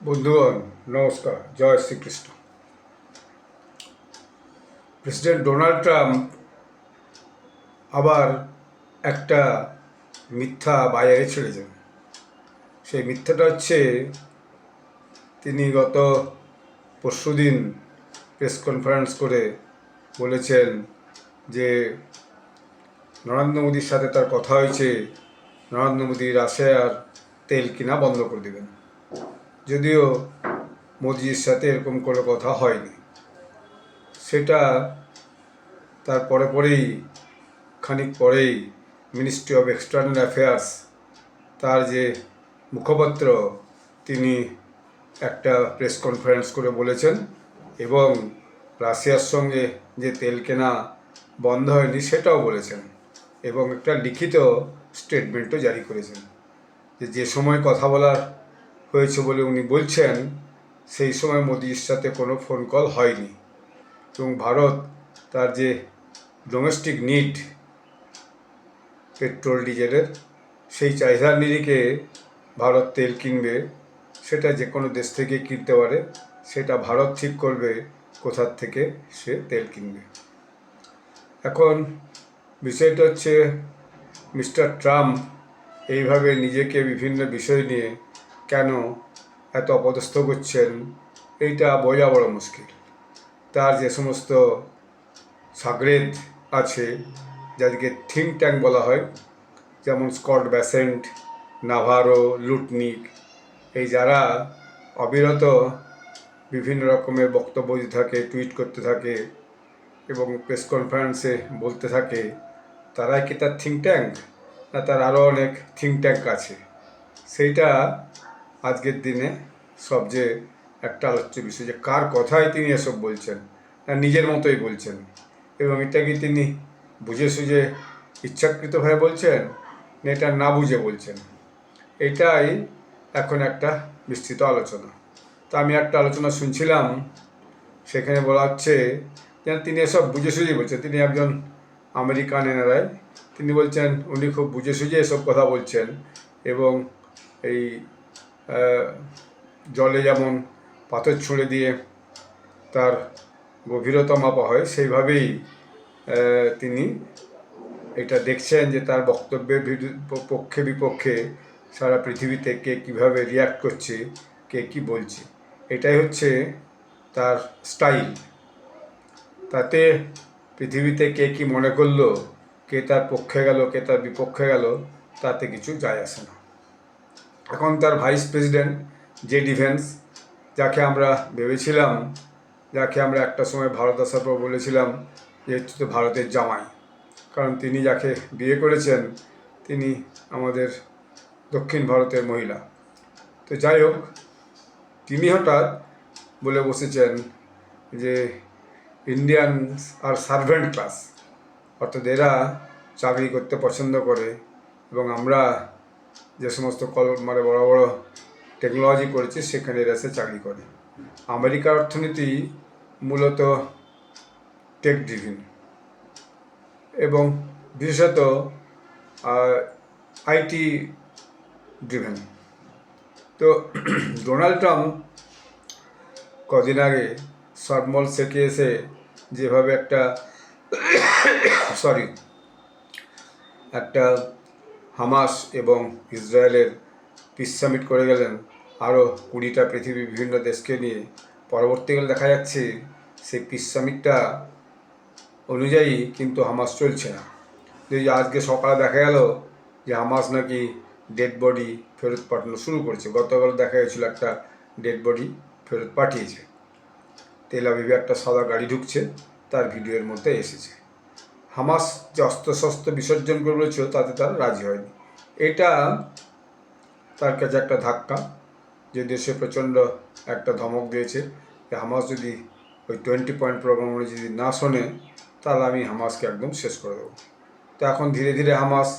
বন্ধুগণ নমস্কার, জয় Shrikrishna. President Donald Trump আবার একটা মিথ্যা বাজারে ছেড়েছেন। সেই মিথ্যাটা হচ্ছে, তিনি গত পরশুদিন প্রেস কনফারেন্স করে বলেছেন যে নরেন্দ্র মোদীর সাথে তার কথা হয়েছে, নরেন্দ্র মোদী রাশিয়ার তেল কিনা বন্ধ করে দেবেন। যদিও মোদির সাথে এরকম কোনো কথা হয়নি। সেটা তার পরেই খানিক পরেই মিনিস্ট্রি অফ এক্সটার্নাল অ্যাফেয়ার্স, তার যে মুখপাত্র, তিনি একটা প্রেস কনফারেন্স করে বলেছেন এবং রাশিয়ার সঙ্গে যে তেল কেনা বন্ধ হয়নি সেটাও বলেছেন এবং একটা লিখিত স্টেটমেন্টও জারি করেছেন যে সময় কথা বলার হয়েছে বলে উনি বলছেন সেই সময় মোদির সাথে কোনো ফোন কল হয়নি এবং ভারত তার যে ডোমেস্টিক নিড পেট্রোল ডিজেলের, সেই চাহিদার নিরিখে ভারত তেল কিনবে। সেটা যে কোনো দেশ থেকে কিনতে পারে, সেটা ভারত ঠিক করবে কোথার থেকে সে তেল কিনবে। এখন বিষয়টা হচ্ছে, মিস্টার ট্রাম্প এইভাবে নিজেকে বিভিন্ন বিষয় নিয়ে কেন এত অপদস্থ করছেন, এইটা বোঝা বড় মুশকিল। তার যে সমস্ত সাগরেদ আছে, যাদেরকে থিঙ্ক ট্যাঙ্ক বলা হয়, যেমন স্কট ব্যাসেন্ট, নাভারো, লুটনিক, এই যারা অবিরত বিভিন্ন রকমের বক্তব্য দিতে থাকে, টুইট করতে থাকে এবং প্রেস কনফারেন্সে বলতে থাকে, তারাই কি তার থিঙ্ক ট্যাঙ্ক, না তার আরও অনেক থিঙ্ক ট্যাঙ্ক আছে? সেইটা আজকের দিনে সবচেয়ে একটা আলোচ্য বিষয়, যে কার কথায় তিনি এসব বলছেন, না নিজের মতোই বলছেন, এবং এটা কি তিনি বুঝে সুঝে ইচ্ছাকৃতভাবে বলছেন, না এটা না বুঝে বলছেন? এটাই এখন একটা বিস্তৃত আলোচনা। তা আমি একটা আলোচনা শুনছিলাম, সেখানে বলা হচ্ছে যে তিনি এসব বুঝে সুঝেই বলছেন। তিনি একজন আমেরিকান এনআরআই, তিনি বলছেন উনি খুব বুঝে সুঝে এসব কথা বলছেন এবং এই জলে যেমন পাথর ছুঁড়ে দিয়ে তার গভীরতা মাপা হয়, সেইভাবেই তিনি এটা দেখছেন যে তার বক্তব্যের পক্ষে বিপক্ষে সারা পৃথিবীতে কে কীভাবে রিয়্যাক্ট করছে, কে কী বলছে। এটাই হচ্ছে তার স্টাইল। তাতে পৃথিবীতে কে কী মনে করলো, কে তার পক্ষে গেল, কে তার বিপক্ষে গেল, তাতে কিছু যায় আসে না। এখন তার ভাইস প্রেসিডেন্ট জেডি ভ্যান্স, যাকে আমরা ভেবেছিলাম, যাকে আমরা একটা সময় ভারত আসার পর বলেছিলাম যে তো ভারতের জামাই, কারণ তিনি যাকে বিয়ে করেছেন তিনি আমাদের দক্ষিণ ভারতের মহিলা। তো যাই হোক, তিনি হঠাৎ বলে বসেছেন যে ইন্ডিয়ানস আর সার্ভেন্ট ক্লাস, অর্থাৎ এরা চাকরি করতে পছন্দ করে এবং আমরা যে সমস্ত বড় বড় টেকনোলজি করেছি সেখানে এরা এসে চাকরি করে। আমেরিকার অর্থনীতি মূলত টেক ড্রিভেন এবং বিশেষত আইটি ড্রিভেন। তো ডোনাল্ড ট্রাম্প কদিন আগে শর্টমল শেখে এসে যেভাবে একটা হামাস এবং ইসরায়েলের পিস সামিট করে গেলেন, আরও 20টা পৃথিবীর বিভিন্ন দেশকে নিয়ে। পরবর্তীকালে দেখা যাচ্ছে সেই পিস সামিটটা অনুযায়ী কিন্তু হামাস চলছে না। যদি আজকে সকালে দেখা গেল যে হামাস নাকি ডেড বডি ফেরত পাঠানো শুরু করেছে। গতকাল দেখা গেছিল একটা ডেড বডি ফেরত পাঠিয়েছে। তেল আবিবে একটা সাদা গাড়ি ঢুকছে, তার ভিডিওর মধ্যে এসেছে। হামাস যে অস্ত্রশস্ত্র বিসর্জন করে বলেছিল তাতে তারা রাজি হয়নি। এটা তার কাছে একটা ধাক্কা, যে দেশে প্রচণ্ড একটা ধমক দিয়েছে যে হামাস যদি ওই 20 পয়েন্ট প্রোগ্রাম যদি না শোনে, তাহলে আমি হামাসকে একদম শেষ করে দেবো। তো এখন ধীরে ধীরে হামাস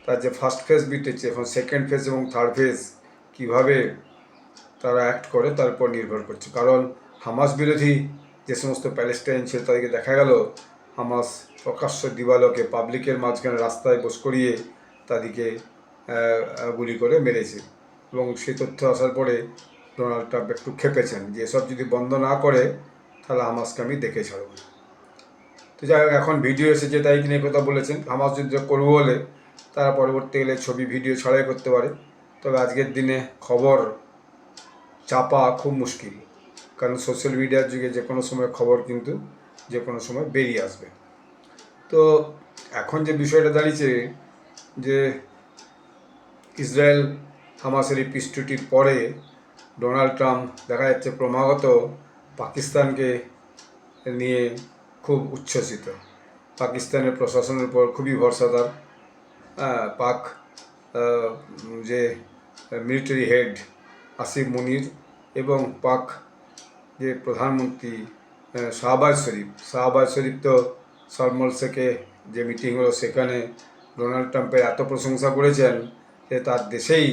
তার যে ফার্স্ট ফেজ বিটেছে, এখন সেকেন্ড ফেজ এবং থার্ড ফেজ কীভাবে তারা অ্যাক্ট করে তার উপর নির্ভর করছে। কারণ হামাস বিরোধী যে সমস্ত প্যালেস্টাইন ছিল, তাদেরকে দেখা গেল হামাস প্রকাশ্য দিবালোকে পাবলিকের মাঝখানে রাস্তায় বস করিয়ে তাদেরকে গুলি করে মেরেছে। এবং সে তথ্য আসার পরে ডোনাল্ড ট্রাম্প একটু খেপেছেন যে এসব যদি বন্ধ না করে তাহলে হামাসকে আমি দেখে ছাড়ব। তো যাই হোক, এখন ভিডিও এসেছে তাই তিনি কথা বলেছেন। হামাস যুদ্ধ করবো বলে তারা পরবর্তীকালে ছবি ভিডিও ছাড়াই করতে পারে, তবে আজকের দিনে খবর চাপা খুব মুশকিল, কারণ সোশ্যাল মিডিয়ার যুগে যে কোনো সময় খবর কিন্তু যে কোনো সময় বেরিয়ে আসবে। তো এখন যে বিষয়টা দাঁড়িয়েছে যে ইসরায়েল হামাসের এই পিস্টুটির পরে ডোনাল্ড ট্রাম্প দেখা যাচ্ছে ক্রমাগত পাকিস্তানকে নিয়ে খুব উচ্ছ্বসিত। পাকিস্তানের প্রশাসনের উপর খুবই ভরসা তার। পাক যে মিলিটারি হেড আসিফ মুনির এবং পাক যে প্রধানমন্ত্রী শাহবাজ শরীফ তো সলমল শেখে যে মিটিং হলো সেখানে ডোনাল্ড ট্রাম্পের এত প্রশংসা করেছেন যে তার দেশেই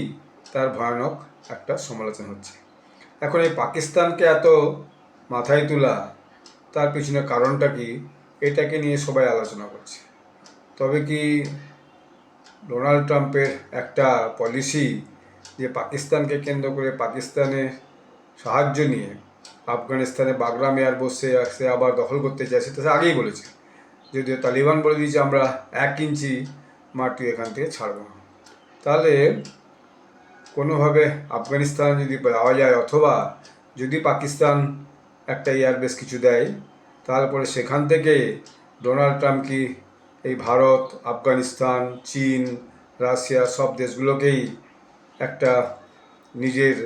তার ভয়ানক একটা সমালোচনা হচ্ছে। এখন এই পাকিস্তানকে এত মাথায় তোলা, তার পিছনে কারণটা কি, এটাকে নিয়ে সবাই আলোচনা করছে। তবে কি ডোনাল্ড ট্রাম্পের একটা পলিসি যে পাকিস্তানকে কেন্দ্র করে পাকিস্তানে সাহায্য নিয়ে আফগানিস্তানে বাগরাম এয়ারবেস সে আবার দখল করতে চায়, সেটা সে আগেই বলেছে। যদিও তালিবান বলে দিয়েছে আমরা 1 ইঞ্চি মাটি এখান থেকে ছাড়ব না। তাহলে কোনোভাবে আফগানিস্তান যদি পাওয়া যায়, অথবা যদি পাকিস্তান একটা এয়ারবেস কিছু দেয়, তারপরে সেখান থেকে ডোনাল্ড ট্রাম্প কি এই ভারত, আফগানিস্তান, চীন, রাশিয়া সব দেশগুলোকেই একটা নিজের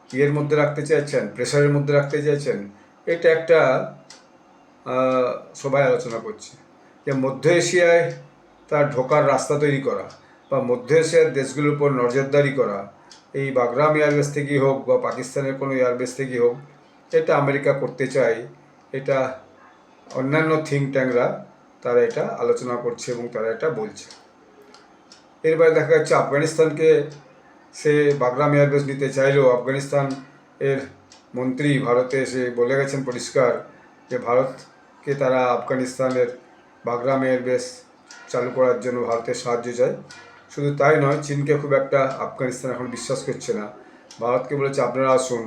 ইয়ের মধ্যে রাখতে চাইছেন, প্রেশারের মধ্যে রাখতে চাইছেন? এটা একটা সবাই আলোচনা করছে যে মধ্য এশিয়ায় তার ঢোকার রাস্তা তৈরি করা বা মধ্য এশিয়ার দেশগুলোর উপর নজরদারি করা, এই বাগরাম এয়ারবেস থেকেই হোক বা পাকিস্তানের কোনো এয়ারবেস থেকেই হোক, এটা আমেরিকা করতে চায়। এটা অন্যান্য থিঙ্ক ট্যাঙ্করা তারা এটা আলোচনা করছে এবং তারা এটা বলছে। এরপরে দেখা যাচ্ছে আফগানিস্তানকে সে বাগরাম এয়ারবেস নিতে চাইলেও আফগানিস্তান এর মন্ত্রী ভারতে এসে বলে গেছেন পরিষ্কার যে ভারতকে তারা আফগানিস্তানের বাগরাম এয়ারবেস চালু করার জন্য ভারতের সাহায্য চায়। শুধু তাই নয়, চীনকে খুব একটা আফগানিস্তান এখন বিশ্বাস করছে না। ভারতকে বলেছে আপনারা আসুন,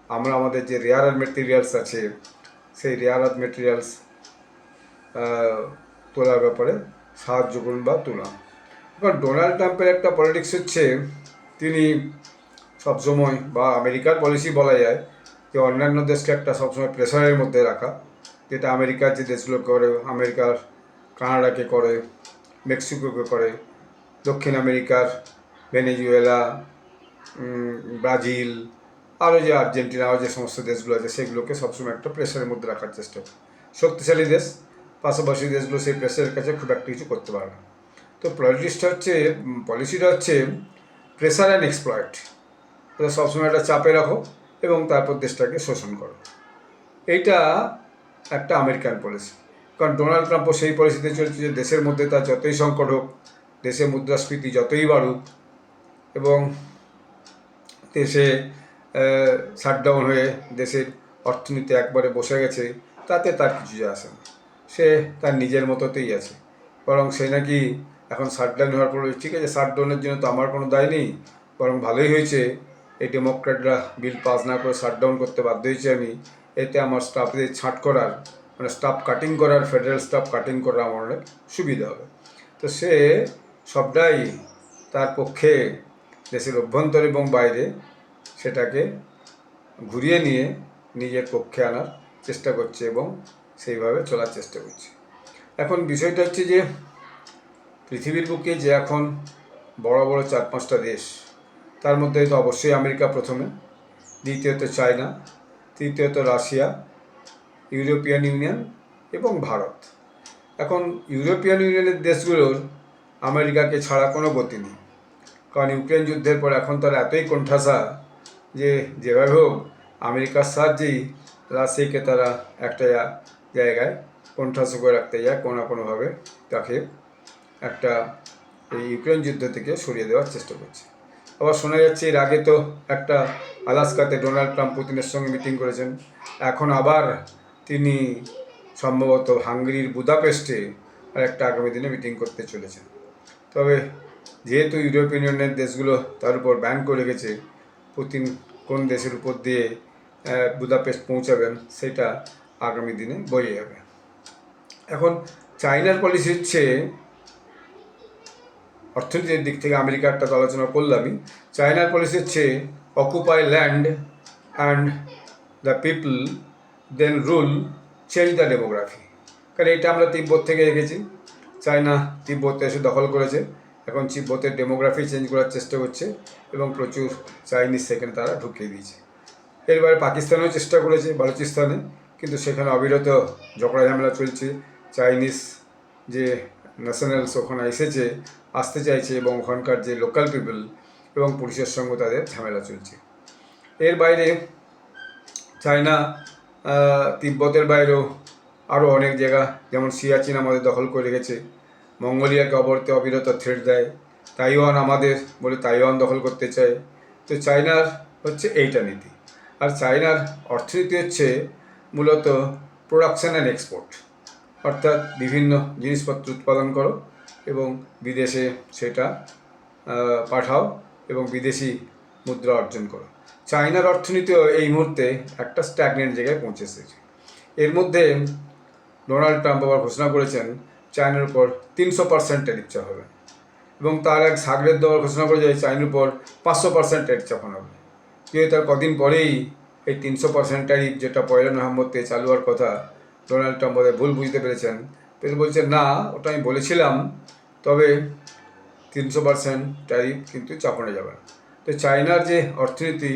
আমরা আমাদের যে রেয়ার আর্থ মেটেরিয়ালস আছে সেই রেয়ার আর্থ মেটেরিয়ালস তোলার ব্যাপারে সাহায্য করুন বা তোলা। এবার ডোনাল্ড ট্রাম্পের একটা পলিটিক্স হচ্ছে, তিনি সবসময় বা আমেরিকার পলিসি বলা যায় যে অন্যান্য দেশকে একটা সবসময় প্রেশারের মধ্যে রাখা, যেটা আমেরিকার যে দেশগুলো করে, আমেরিকার কানাডাকে করে, মেক্সিকোকে করে, দক্ষিণ আমেরিকার ভেনেজুয়েলা, ব্রাজিল, আরও যে আর্জেন্টিনা, আরও যে সমস্ত দেশগুলো আছে সেগুলোকে সবসময় একটা প্রেশারের মধ্যে রাখার চেষ্টা করে। শক্তিশালী দেশ, পাশাপাশি দেশগুলো সেই প্রেশারের কাছে খুব একটা কিছু করতে পারে না। তো পলিসিটা হচ্ছে প্রেশার অ্যান্ড এক্সপ্লয়েট। ওটা সবসময় একটা চাপে রাখো এবং তারপর দেশটাকে শোষণ করো। এইটা একটা আমেরিকান পলিসি। কারণ ডোনাল্ড ট্রাম্পও সেই পলিসিতে চলছে যে দেশের মধ্যে তার যতই সংকট হোক, দেশে মুদ্রাস্ফীতি যতই বাড়ুক এবং দেশে শাটডাউন হয়ে দেশের অর্থনীতি একবারে বসে গেছে, তাতে তার কিছু যায় আসে না। সে তার নিজের মতোতেই আছে। বরং সে নাকি এখন শাটডাউন হওয়ার পরে ঠিক আছে, শাটডাউনের জন্য তো আমার কোনো দায় নেই, বরং ভালোই হয়েছে এই ডেমোক্র্যাটরা বিল পাস না করে শাটডাউন করতে বাধ্য হয়েছে আমি, এতে আমার স্টাফদের ছাঁট করার মানে স্টাফ কাটিং করার, ফেডারেল স্টাফ কাটিং করার আমার অনেক সুবিধা হবে। তো সে সবটাই তার পক্ষে দেশের অভ্যন্তর এবং বাইরে সেটাকে ঘুরিয়ে নিয়ে নিজের পক্ষে আনার চেষ্টা করছে এবং সেইভাবে চলার চেষ্টা করছে। এখন বিষয়টা হচ্ছে যে পৃথিবীর বুকে যে এখন বড় বড় 4-5টা দেশ, তার মধ্যে তো অবশ্যই আমেরিকা প্রথমে, দ্বিতীয়ত চায়না, তৃতীয়ত রাশিয়া, ইউরোপিয়ান ইউনিয়ন এবং ভারত। এখন ইউরোপিয়ান ইউনিয়নের দেশগুলোর আমেরিকাকে ছাড়া কোনো গতি নেই, কারণ ইউক্রেন যুদ্ধের পর এখন তারা এতই কোণঠাসা যে যেভাবে হোক আমেরিকার সাহায্যেই রাশিয়াকে তারা একটা জায়গায় কোণঠাসা করে রাখতে যায়, কোনো না কোনোভাবে তাকে একটা এই ইউক্রেন যুদ্ধ থেকে সরিয়ে দেওয়ার চেষ্টা করছে। আবার শোনা যাচ্ছে এর আগে তো একটা আলাস্কাতে ডোনাল্ড ট্রাম্প পুতিনের সঙ্গে মিটিং করেছেন, এখন আবার তিনি সম্ভবত হাঙ্গেরির বুদাপেস্টে আর একটা আগামী দিনে মিটিং করতে চলেছেন। তবে যেহেতু ইউরোপিয়ান ইউনিয়নের দেশগুলো তার উপর ব্যান করে রেখেছে, পুতিন কোন দেশের উপর দিয়ে বুদাপেস্ট পৌঁছাবেন সেটা আগামী দিনে বোঝা যাবে। এখন চায়নার পলিসি হচ্ছে, অর্থনীতির দিক থেকে আমেরিকারটা তো আলোচনা করলামই, চায়নার পলিসি হচ্ছে occupy land and the people then rule, change the demography. কারণ এটা আমরা তিব্বত থেকে দেখেছি, চায়না তিব্বতে এসে দখল করেছে, এখন তিব্বতের ডেমোগ্রাফি চেঞ্জ করার চেষ্টা করছে এবং প্রচুর চাইনিজ সেখানে তারা ঢুকিয়ে দিয়েছে। এরবারে পাকিস্তানেও চেষ্টা করেছে, বালুচিস্তানে, কিন্তু সেখানে অবিরত ঝগড়া ঝামেলা চলছে। চাইনিজ যে ন্যাশনালস ওখানে আসতে চাইছে এবং ওখানকার যে লোকাল পিপল এবং পুলিশের সঙ্গে তাদের ঝামেলা চলছে। এর বাইরে চায়না তিব্বতের বাইরেও আরও অনেক জায়গা, যেমন সিয়াচিন আমাদের দখল করে রেখেছে, মঙ্গোলিয়াকে অবিরত থ্রেট দেয়, তাইওয়ান আমাদের বলে তাইওয়ান দখল করতে চায়। তো চায়নার হচ্ছে এইটা নীতি। আর চায়নার অর্থনীতি হচ্ছে মূলত প্রোডাকশান অ্যান্ড এক্সপোর্ট, অর্থাৎ বিভিন্ন জিনিসপত্র উৎপাদন করো এবং বিদেশে সেটা পাঠাও এবং বিদেশি মুদ্রা অর্জন করো। চায়নার অর্থনীতিও এই মুহূর্তে একটা স্ট্যাগনেন্ট জায়গায় পৌঁছেছে। এর মধ্যে ডোনাল্ড ট্রাম্প আবার ঘোষণা করেছেন চায়নার উপর 300% ট্যারিফ চাপ হবে এবং তার এক সাগরের দেওয়ার ঘোষণা করে যায় চায়নার উপর 500% ট্যারিফ চাপানো হবে। কিন্তু তার কদিন পরেই এই 300% ট্যারিফ, যেটা 1 নভেম্বর থেকে চালু হওয়ার কথা, ডোনাল্ড ট্রাম্প বোধহয় ভুল বুঝতে পেরেছেন, বলছেন না ওটা আমি বলেছিলাম, তবে 300% ট্যারিফ কিন্তু চাপানো যাবে না। তো চায়নার যে অর্থনীতি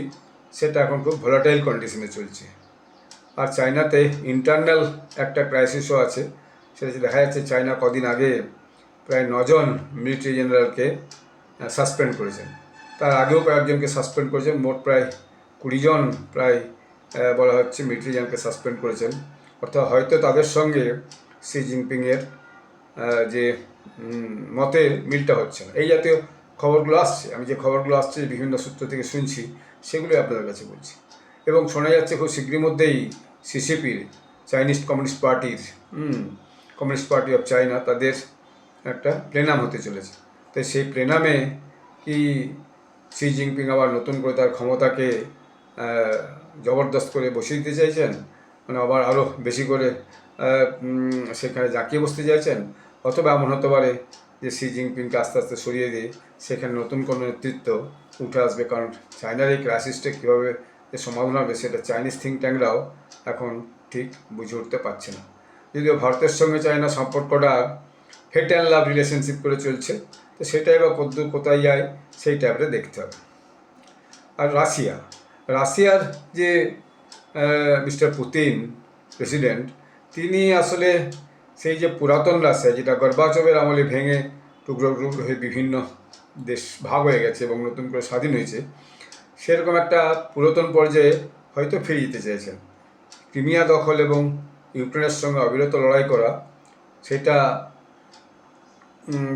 সেটা এখন খুব ভোলাটাইল কন্ডিশনে চলছে। আর চায়নাতে ইন্টারনাল একটা ক্রাইসিসও আছে, সেটা দেখা যাচ্ছে চায়না কদিন আগে প্রায় 9 জন মিলিটারি জেনারেলকে সাসপেন্ড করেছেন, তার আগেও কয়েকজনকে সাসপেন্ড করেছেন, মোট প্রায় 20 জন প্রায় বলা হচ্ছে মিলিটারি জেনারেলকে সাসপেন্ড করেছেন। অর্থাৎ হয়তো তাদের সঙ্গে শি জিনপিংয়ের যে মতের মিলটা হচ্ছে না। এই জাতীয় খবরগুলো আসছে, আমি যে খবরগুলো আসছে বিভিন্ন সূত্র থেকে শুনছি, সেগুলোই আপনাদের কাছে বলছি। এবং শোনা যাচ্ছে খুব শীঘ্রই মধ্যেই সিসিপির, চাইনিজ কমিউনিস্ট পার্টির, কমিউনিস্ট পার্টি অফ চায়না, তাদের একটা প্লেনাম হতে চলেছে। তাই সেই প্লেনামে কি শি জিনপিং আবার নতুন করে তার ক্ষমতাকে জবরদস্ত করে বসিয়ে দিতে চাইছেন, মানে আবার আরও বেশি করে সেখানে জাঁকিয়ে বসতে চাইছেন, অথবা এমন হতে পারে যে শি জিনপিংকে আস্তে আস্তে সরিয়ে দিয়ে সেখানে নতুন কোনো নেতৃত্ব উঠে আসবে। কারণ চায়নার এই ক্রাইসিসটা কীভাবে যে সমাধান হবে সেটা চাইনিজ থিঙ্ক ট্যাঙ্করাও এখন ঠিক বুঝে উঠতে পারছে না। যদিও ভারতের সঙ্গে চায়না সম্পর্কটা হেট অ্যান্ড লাভ রিলেশনশিপ করে চলছে, তো সেটাই বা কদ্দূর কোথায় যায় সেইটা এবারে দেখতে হবে। আর রাশিয়ার যে মিস্টার পুতিন প্রেসিডেন্ট, তিনি আসলে সেই যে পুরাতন রাশিয়া, যেটা গর্বাচবের আমলে ভেঙে টুকরো টুকরো হয়ে বিভিন্ন দেশ ভাগ হয়ে গেছে এবং নতুন করে স্বাধীন হয়েছে, সেরকম একটা পুরাতন পর্যায়ে হয়তো ফিরে যেতে চাইছেন। ক্রিমিয়া দখল এবং ইউক্রেনের সঙ্গে অবিরত লড়াই করা, সেটা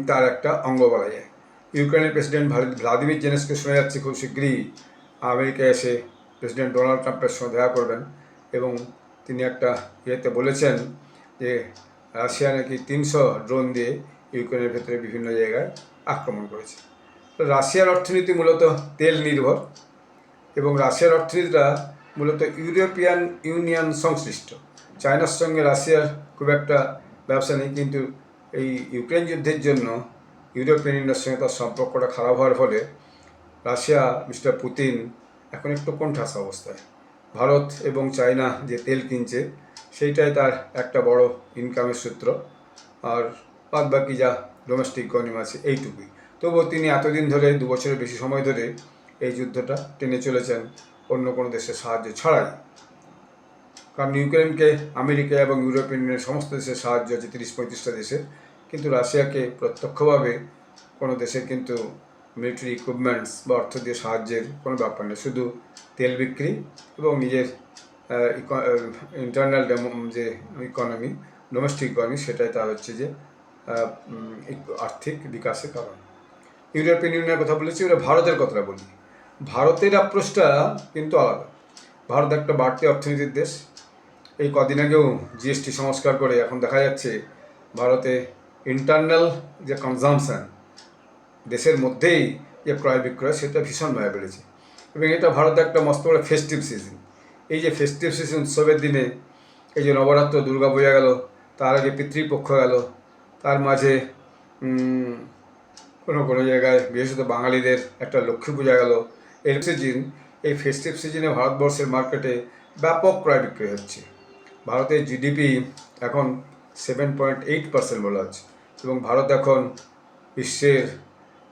তার একটা অঙ্গ বলা যায়। ইউক্রেনের প্রেসিডেন্ট ভ্লাদিমির জেলেনস্কি শোনা যাচ্ছে খুব শীঘ্রই আমেরিকায় এসে প্রেসিডেন্ট ডোনাল্ড ট্রাম্পের সঙ্গে দেখা করবেন এবং তিনি একটা ইয়েতে বলেছেন যে রাশিয়া নাকি 300 ড্রোন দিয়ে ইউক্রেনের ভেতরে বিভিন্ন জায়গায় আক্রমণ করেছে। তো রাশিয়ার অর্থনীতি মূলত তেল নির্ভর এবং রাশিয়ার অর্থনীতিটা মূলত ইউরোপিয়ান ইউনিয়ন সংশ্লিষ্ট। চায়নার সঙ্গে রাশিয়ার খুব একটা ব্যবসা নেই, কিন্তু এই ইউক্রেন যুদ্ধের জন্য ইউরোপিয়ান ইউনিয়নের সঙ্গে তার সম্পর্কটা খারাপ হওয়ার ফলে রাশিয়া, মিস্টার পুতিন এখন একটু কোণঠাসা অবস্থায়। ভারত এবং চায়না যে তেল কিনছে সেইটাই তার একটা বড় ইনকামের সূত্র, আর বাদ বাকি যা ডোমেস্টিক ইকোনমি আছে এইটুকুই। তবুও তিনি এতদিন ধরে, 2 বছরের বেশি সময় ধরে এই যুদ্ধটা টেনে চলেছেন অন্য কোনো দেশের সাহায্য ছাড়াই। কারণ ইউক্রেনকে আমেরিকা এবং ইউরোপিয়ান ইউনিয়নের সমস্ত দেশের সাহায্য আছে, 30-35টা দেশের, কিন্তু রাশিয়াকে প্রত্যক্ষভাবে কোনো দেশের কিন্তু মিলিটারি ইকুইপমেন্টস বা অর্থ দিয়ে সাহায্যের কোনো ব্যাপার নেই। শুধু তেল বিক্রি এবং নিজের ইন্টারনাল যে ইকোনমি, ডোমেস্টিক ইকোনমি, সেটাই তার হচ্ছে যে আর্থিক বিকাশের কারণ। ইউরোপিয়ান ইউনিয়নের কথা বলেছি, এবার ভারতের কথাটা বলি। ভারতের অ্যাপ্রোচটা কিন্তু আলাদা। ভারত একটা বাড়তি অর্থনীতির দেশ। এই কদিন আগেও জিএসটি সংস্কার করে এখন দেখা যাচ্ছে ভারতে ইন্টারনাল যে কনজামশান, দেশের মধ্যেই যে ক্রয় বিক্রয়, সেটা ভীষণভাবে বেড়েছে এবং এটা ভারতে একটা মস্ত বড় ফেস্টিভ সিজন। এই যে ফেস্টিভ সিজন, উৎসবের দিনে এই যে নবরাত্র, দুর্গা পূজা গেল, তার আগে পিতৃপক্ষ গেল, তার মাঝে কোনো কোনো জায়গায় বিশেষত বাঙালিদের একটা লক্ষ্মী পূজা গেল, এর সিজন। এই ফেস্টিভ সিজনে ভারতবর্ষের মার্কেটে ব্যাপক ক্রয় বিক্রয় হচ্ছে। ভারতের জিডিপি এখন 7.8% বলা হচ্ছে, এবং ভারত এখন বিশ্বের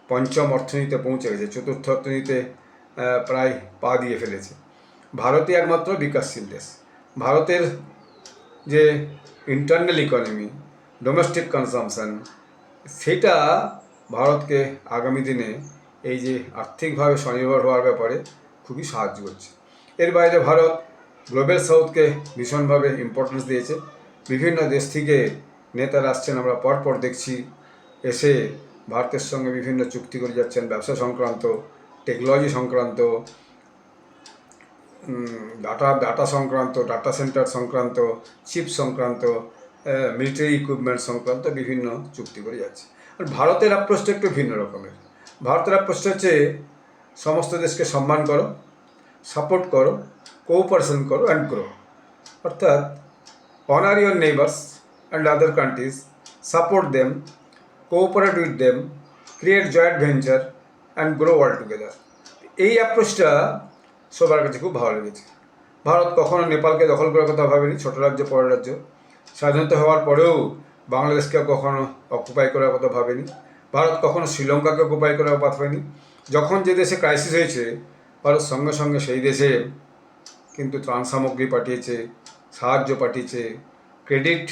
পঞ্চম অর্থনীতিতে পৌঁছে গেছে, চতুর্থ অর্থনীতিতে প্রায় পা দিয়ে ফেলেছে। ভারতই একমাত্র বিকাশশীল দেশ। ভারতের যে ইন্টারনাল ইকোনমি, ডোমেস্টিক কনজামশন, সেটা ভারতকে আগামী দিনে এই যে আর্থিকভাবে স্বনির্ভর হওয়ার ব্যাপারে খুবই সাহায্য করছে। এর বাইরে ভারত গ্লোবাল সাউথকে ভীষণভাবে ইম্পর্টেন্স দিয়েছে। বিভিন্ন দেশ থেকে নেতারা আসছেন, আমরা পরপর দেখছি, এসে ভারতের সঙ্গে বিভিন্ন চুক্তি করে যাচ্ছেন, ব্যবসা সংক্রান্ত, টেকনোলজি সংক্রান্ত, ডাটা সংক্রান্ত, ডাটা সেন্টার সংক্রান্ত, চিপ সংক্রান্ত, মিলিটারি ইকুইপমেন্ট সংক্রান্ত বিভিন্ন চুক্তি করে যাচ্ছে। আর ভারতের অ্যাপ্রোচটা একটু ভিন্ন রকমের। ভারতের অ্যাপ্রোচটা হচ্ছে সমস্ত দেশকে সম্মান করো, সাপোর্ট করো, কোঅপারেশন করো অ্যান্ড গ্রো। অর্থাৎ honor your neighbors and other countries, support them, cooperate with them, create joint venture and grow all together. এই অ্যাপ্রোচটা সবার কাছে খুব ভালো লেগেছে। ভারত কখনো নেপালকে দখল করার কথা ভাবেনি, ছোট রাজ্য, পরের রাজ্য। স্বাধীনতা হওয়ার পরেও বাংলাদেশকে কখনো অকুপাই করার কথা ভাবেনি। ভারত কখনো শ্রীলঙ্কাকে অকুপাই করার কথা ভাবেনি। যখন যে দেশে ক্রাইসিস হয়েছে, ভারত সঙ্গে সঙ্গে সেই দেশে কিন্তু ত্রাণ সামগ্রী পাঠিয়েছে, সাহায্য পাঠিয়েছে, ক্রেডিট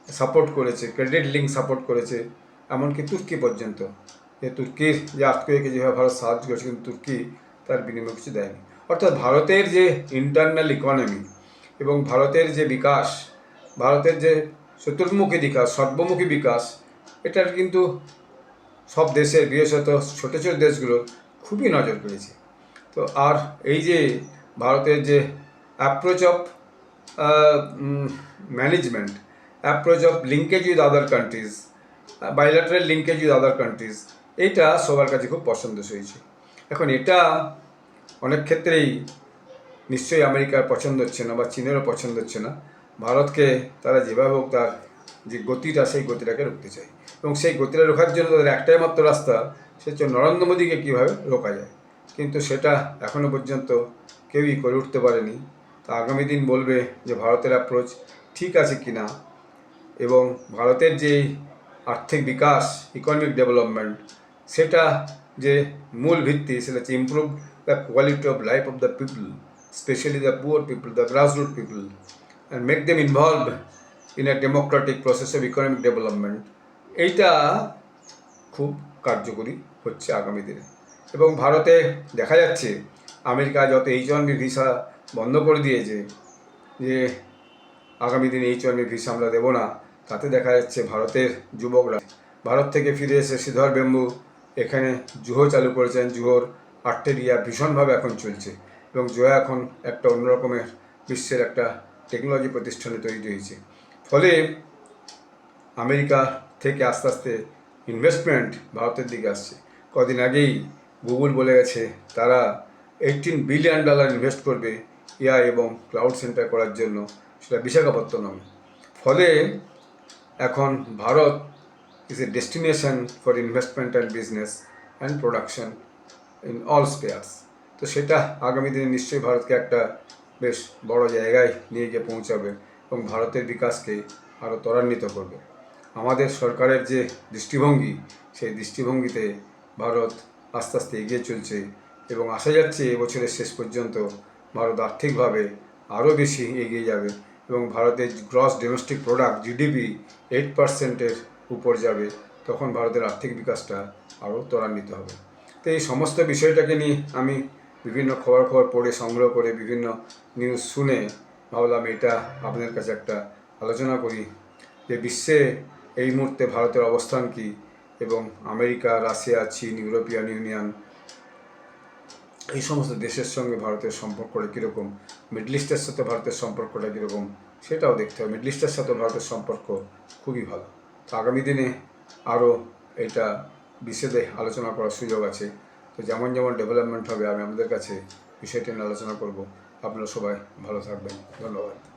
সাপোর্ট করেছে, ক্রেডিট লিঙ্ক সাপোর্ট করেছে, এমনকি তুর্কি পর্যন্ত। যে তুর্কির যে আর্থকুয়েকে যেভাবে ভারত সাহায্য করেছে, কিন্তু তুর্কি তার বিনিময়ে কিছু দেয়নি। অর্থাৎ ভারতের যে ইন্টারনাল ইকোনমি এবং ভারতের যে বিকাশ, ভারতের যে চতুর্মুখী বিকাশ, সর্বমুখী বিকাশ, এটার কিন্তু সব দেশের, বিশেষত ছোটো ছোটো দেশগুলোর খুবই নজর কেড়েছে। তো আর এই যে ভারতের যে approach of management, approach of linkage with other countries, bilateral linkage with other countries, এইটা সবার কাছে খুব পছন্দ হয়েছে। এখন এটা অনেক ক্ষেত্রেই নিশ্চয়ই আমেরিকার পছন্দ হচ্ছে না, বা চীনেরও পছন্দ হচ্ছে না। ভারতকে তারা যেভাবে হোক তার যে গতিটা, সেই গতিটাকে রুখতে চায়, এবং সেই গতিটা রোখার জন্য তাদের একটাই মাত্র রাস্তা, সে হচ্ছে নরেন্দ্র মোদীকে কীভাবে রোকা যায়। কিন্তু সেটা এখনও পর্যন্ত কেউই করে উঠতে পারেনি। তা আগামী দিন বলবে যে ভারতের অ্যাপ্রোচ ঠিক আছে কি না, এবং ভারতের যে আর্থিক বিকাশ, ইকোনমিক ডেভেলপমেন্ট, সেটা যে মূল ভিত্তি, সেটা হচ্ছে improve the quality of life of the people, specially the poor people, the grassroot people, and make them involve in a democratic process of economic development. এইটা খুব কার্যকরী হচ্ছে আগামী দিনে। এবং ভারতে দেখা যাচ্ছে আমেরিকা যত H-1B ভিসা বন্ধ করে দিয়েছে, যে আগামী দিনে H-1B ভিসা আমরা দেবো না, তাতে দেখা যাচ্ছে ভারতের যুবকরা ভারত থেকে ফিরে এসে শ্রীধর বেম্বু এখানে জুহো চালু করেছেন। জুহোর আর্টেরিয়া ভীষণভাবে এখন চলছে, এবং জুহো এখন একটা অন্যরকমের বিশ্বের একটা টেকনোলজি প্রতিষ্ঠানে তৈরি হয়েছে। ফলে আমেরিকা থেকে আস্তে আস্তে ইনভেস্টমেন্ট ভারতের দিকে আসছে। কদিন আগেই গুগল বলে গেছে তারা $18 বিলিয়ন ইনভেস্ট করবে এআই এবং ক্লাউড সেন্টার করার জন্য, সেটা বিশাখাপত্তনমে। ফলে এখন Bharat is a destination for investment and business and production in all spheres. তো সেটা আগামী দিনে নিশ্চয়ই ভারতকে একটা বেশ বড় জায়গায় নিয়ে গিয়ে পৌঁছাবে, এবং ভারতের বিকাশকে আরও ত্বরান্বিত করবে। আমাদের সরকারের যে দৃষ্টিভঙ্গি, সেই দৃষ্টিভঙ্গিতে ভারত আস্তে আস্তে এগিয়ে চলছে, এবং আশা যাচ্ছে এবছরের শেষ পর্যন্ত ভারত আর্থিকভাবে আরও বেশি এগিয়ে যাবে, এবং ভারতের গ্রস ডোমেস্টিক প্রোডাক্ট জিডিপি 8%-এর উপর যাবে। তখন ভারতের আর্থিক বিকাশটা আরও ত্বরান্বিত হবে। তো এই সমস্ত বিষয়টাকে নিয়ে আমি বিভিন্ন খবর পড়ে, সংগ্রহ করে, বিভিন্ন নিউজ শুনে ভাবলাম এটা আপনাদের কাছে একটা আলোচনা করি, যে বিশ্বে এই মুহূর্তে ভারতের অবস্থান কী, এবং আমেরিকা, রাশিয়া, চীন, ইউরোপিয়ান ইউনিয়ন, এই সমস্ত দেশের সঙ্গে ভারতের সম্পর্কটা কীরকম, মিডল ইস্টের সাথে ভারতের সম্পর্কটা কীরকম, সেটাও দেখতে হবে। মিডল ইস্টের সাথে ভারতের সম্পর্ক খুবই ভালো। তো আগামী দিনে আরও এটা বিশদে আলোচনা করার সুযোগ আছে। তো যেমন যেমন ডেভেলপমেন্ট হবে আমি আপনাদের কাছে বিষয়টি নিয়ে আলোচনা করব। আপনারা সবাই ভালো থাকবেন। ধন্যবাদ।